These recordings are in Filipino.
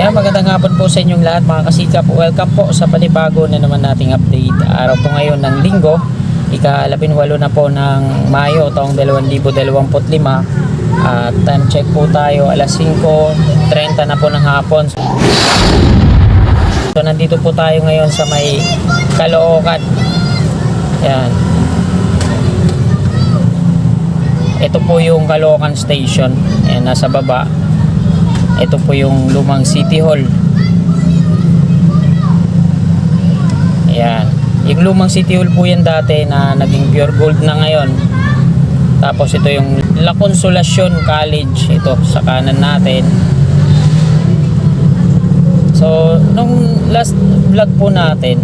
Ayan, magandang hapon po sa inyong lahat mga kasikap. Welcome po sa panibago na naman nating update. Araw po ngayon ng Linggo, ika-18 na po ng Mayo taong 2025. At time check po tayo, alas 5:30 na po ng hapon. So nandito po tayo ngayon sa may Caloocan. Ayan. Ito po yung Caloocan Station. Ayan, nasa baba. Ito po yung lumang City Hall. Ayan. Yung lumang City Hall po yan dati na naging pure gold na ngayon. Tapos ito yung La Consolacion College. Ito sa kanan natin. So, nung last vlog po natin,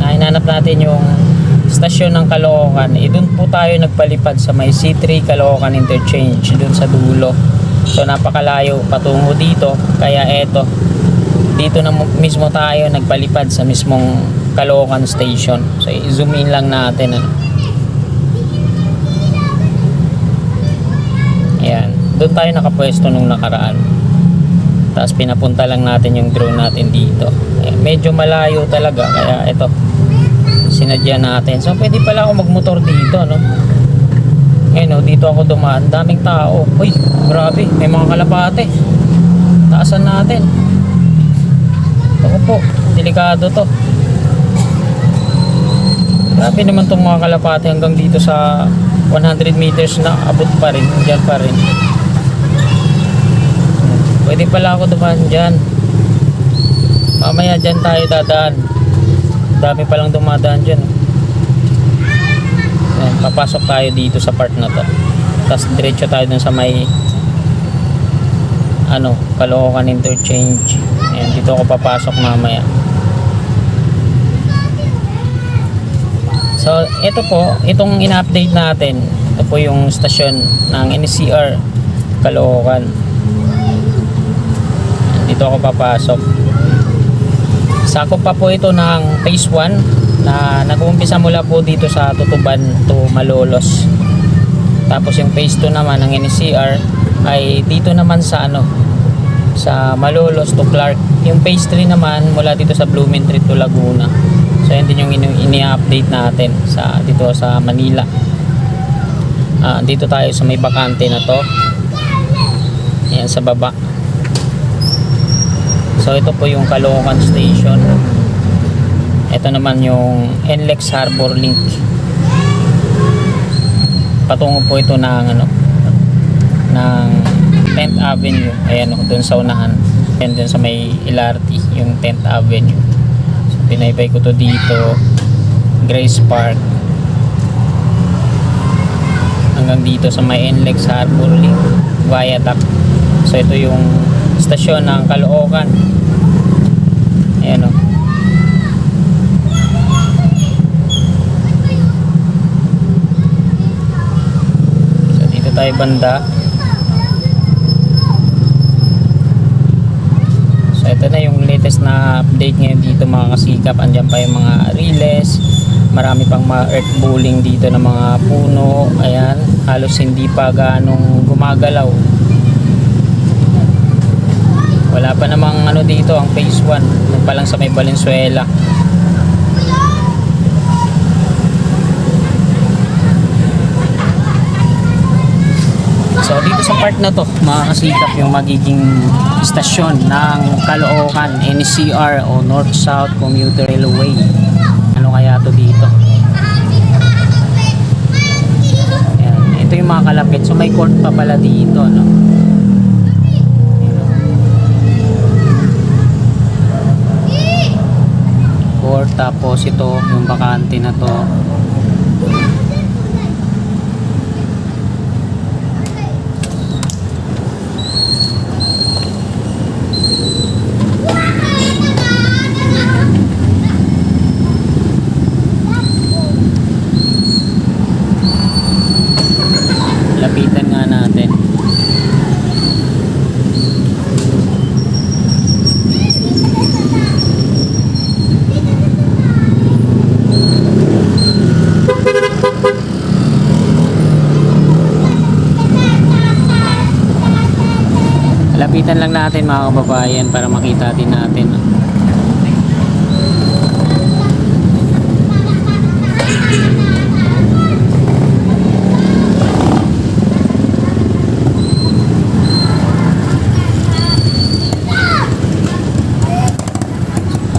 na hinanap natin yung stasyon ng Caloocan, doon po tayo nagpalipad sa may C3 Caloocan Interchange, doon sa dulo. So napakalayo patungo dito, kaya eto dito na mismo tayo nagpalipad sa mismong Caloocan Station. So i-zoom in lang natin ano. Ayan, doon tayo nakapwesto nung nakaraan. Tapos pinapunta lang natin yung drone natin dito. Ayan, medyo malayo talaga, kaya eto sinadya natin. So pwede pala ako magmotor dito no. Ngayon, dito ako dumaan, daming tao. Uy, grabe, may mga kalapate. Taasan natin. Ito po, delikado to. Grabe naman itong mga kalapate hanggang dito sa 100 meters na abot pa rin, dyan pa rin. Pwede pala ako dumaan dyan. Mamaya dyan tayo dadaan. Dami palang dumadaan dyan. Ayan, papasok tayo dito sa part na to. Tapos diretso tayo dun sa may Caloocan Interchange. Ayan, dito ako papasok mamaya. So ito po, itong ina-update natin, ito po yung stasyon ng NCR Caloocan. Dito ako papasok. Sakop pa po ito ng phase 1 na nag-uumpisa mula po dito sa Tutuban to Malolos. Tapos yung phase 2 naman ng NCR ay dito naman sa sa Malolos to Clark. Yung phase 3 naman mula dito sa Blumentritt to Laguna. So yun din yung ini-update natin sa dito sa Manila. Dito tayo sa may bakante na to. Ayan sa baba. So ito po yung Caloocan Station. Ito naman yung NLEX Harbor Link. Patungo po ito ng ng 10th Avenue. Ayan doon sa unahan. Ayan doon sa may LRT, yung 10th Avenue. So pinaybay ko to dito, Grace Park. Hanggang dito sa may NLEX Harbor Link Viaduct. So ito yung stasyon ng Caloocan. Ayan o. Tayo banda. So ito na yung latest na update ngayon dito mga kasikap. Andyan pa yung mga riles, marami pang mga earth bulling dito ng mga puno. Ayan, halos hindi pa ganong gumagalaw. Wala pa namang dito ang phase 1 pa lang sa may Valenzuela. So dito sa part na to mga kasikap yung magiging stasyon ng Caloocan NCR o North-South Commuter Railway. Ano kaya to dito? Ayan, ito yung mga kalapit. So may court pa pala dito no? Court, tapos ito yung bakante na to. Lapitan nga natin. Lapitan lang natin mga kababayan para makita din natin.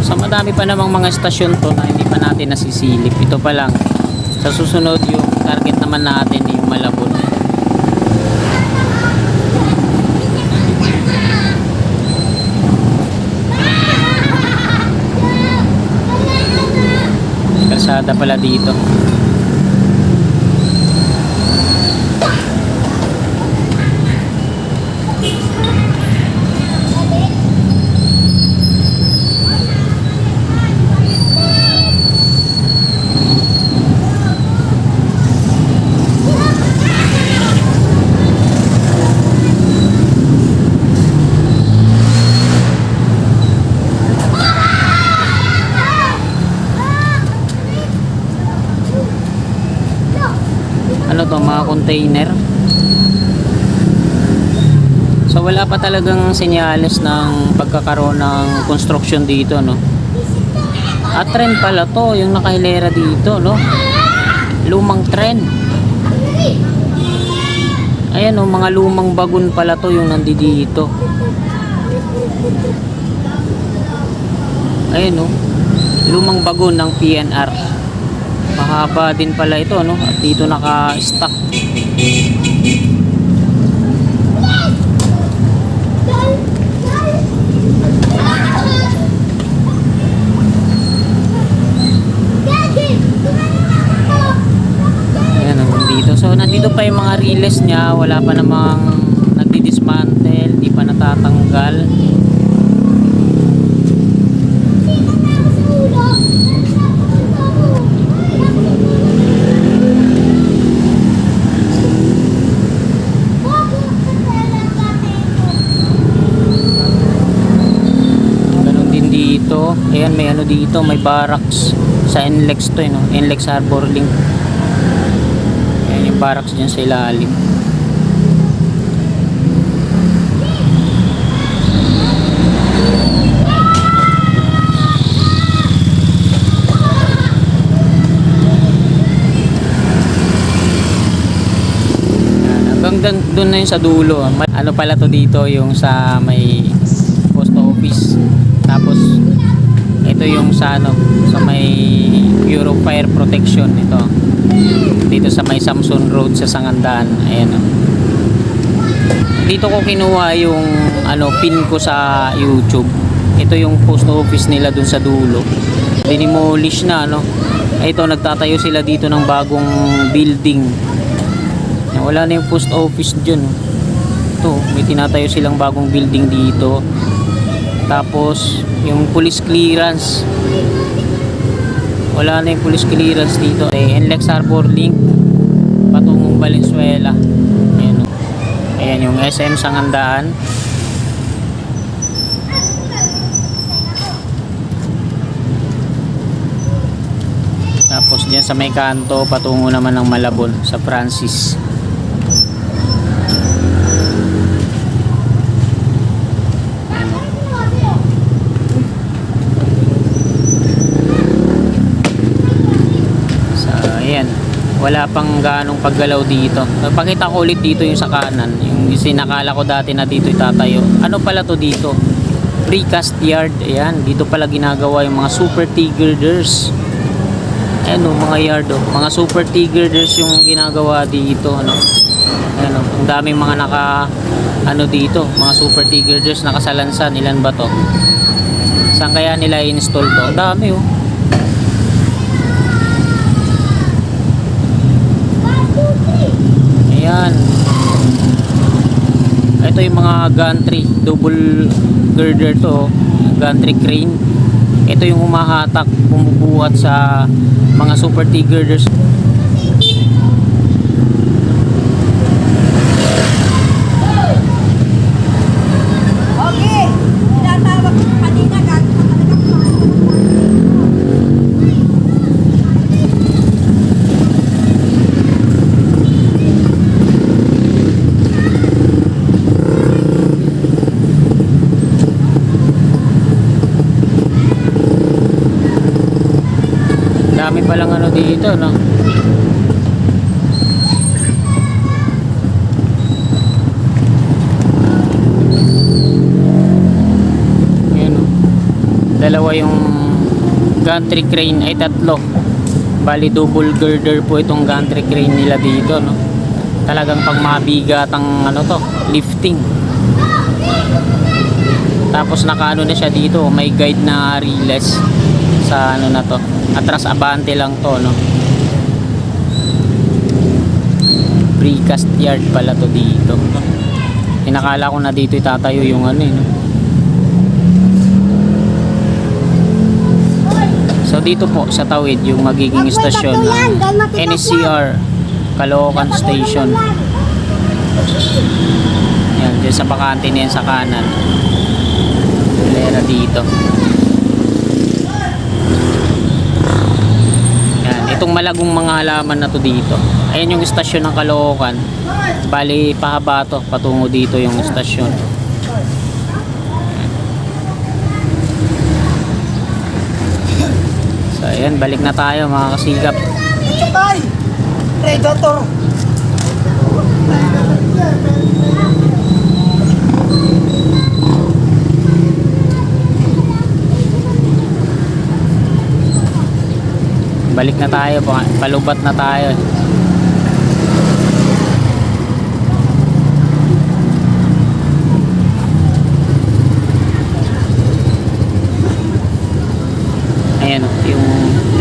So madami pa namang mga estasyon to na hindi pa natin nasisilip. Ito pa lang. Sa susunod yung target naman natin yung Malabon. Kalsada pala dito. Ano to, mga container. So wala pa talagang senyales ng pagkakaroon ng construction dito, no. At tren pala to, yung nakahilera dito, no. Lumang tren. Ayan, no, mga lumang bagon pala to yung nandito. Ayan, no, lumang bagon ng PNR. Mahaba din pala ito, no? At dito naka-stack. Ayan, dito. So nandito pa yung mga relays niya, wala pa namang nagdi-dismantle, di pa natatanggal. Ayan, may ano dito, may barracks sa NLEX to, no? NLEX Harbor Link. Ayan yung barracks dyan sa ilalim. Hanggang doon na yung sa dulo. Ano pala to dito, yung sa may post office. Tapos ito yung sa ano, sa may Bureau of Fire Protection ito. Dito sa may Samson Road sa Sangandaan. Ayan, oh. Dito ko kinuha yung ano, pin ko sa YouTube. Ito yung post office nila dun sa dulo. Dinimolish na, no. Ito, nagtatayo sila dito ng bagong building. Wala na yung post office dyan, oh. Ito, may tinatayo silang bagong building dito. Tapos yung police clearance, wala na yung police clearance dito. NLEX Harbor Link patungong Valenzuela. Ayan, ayan yung SM Sangandaan. Tapos dyan sa may kanto patungo naman ng Malabon sa Francis. Wala pang ganong paggalaw dito. Pakita ko ulit dito yung sa kanan, yung sinakala ko dati na dito itatayo. Ano pala to dito? Precast yard. Ayan, dito pala ginagawa yung mga super T-girders. Ayan, oh, mga yard, oh. Mga super T-girders yung ginagawa dito, ano. Ayan, oh, ang daming mga ano dito, mga super T-girders nakasalansan. Ilan ba to? Saan kaya nila i-install to? Ang dami, oh. Ayan. Ito yung mga gantry, double girder to, gantry crane. Ito yung humahatak, bumubuhat sa mga super T-girders. palang ano dito, no? Ayan, no? Dalawa yung gantry crane, ay tatlo. Bali double girder po itong gantry crane nila dito, no? Talagang pag mabigat ang ano to, lifting. Tapos nakaano na siya dito, may guide na relays sa ano na to. Atras abante lang to, no? Precast yard pala to dito. Inakala ko na dito itatayo yung ano, no? So dito po sa tawid yung magiging istasyon ng NSCR Caloocan Station. Yan, dyan sa bakante na yan sa kanan. Lera dito. Yan, itong malagong mga halaman na to dito. Ayan yung istasyon ng Caloocan. Bali pahaba to, patungo dito yung istasyon. So ayan, balik na tayo mga kasigap. Predator. Balik na tayo, palubat na tayo. Ayan, yung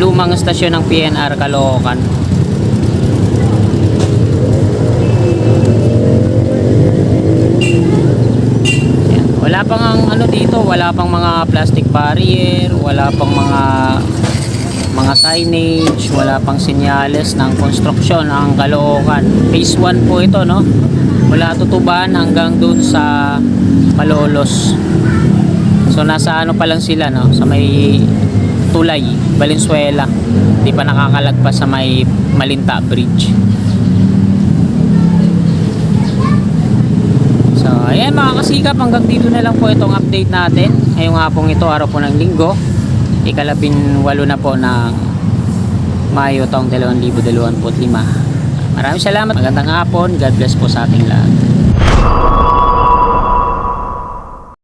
lumang estasyon ng PNR Caloocan. Wala pang ang ano dito, wala pang mga plastic barrier, wala pang mga signage, wala pang senyales ng construction ng Caloocan. Phase 1 po ito, no? Wala tutuban hanggang dun sa Malolos. So nasa ano pa lang sila, no? Sa may Tulay, Valenzuela. Di pa nakakalagpas sa may Malinta Bridge. So ayan mga kasikap, hanggang dito na lang po itong update natin. Ngayong hapong ito, araw po ng Linggo, ika-18 na po ng Mayo taong 2025. Maraming salamat, magandang hapon, God bless po sa ating lahat.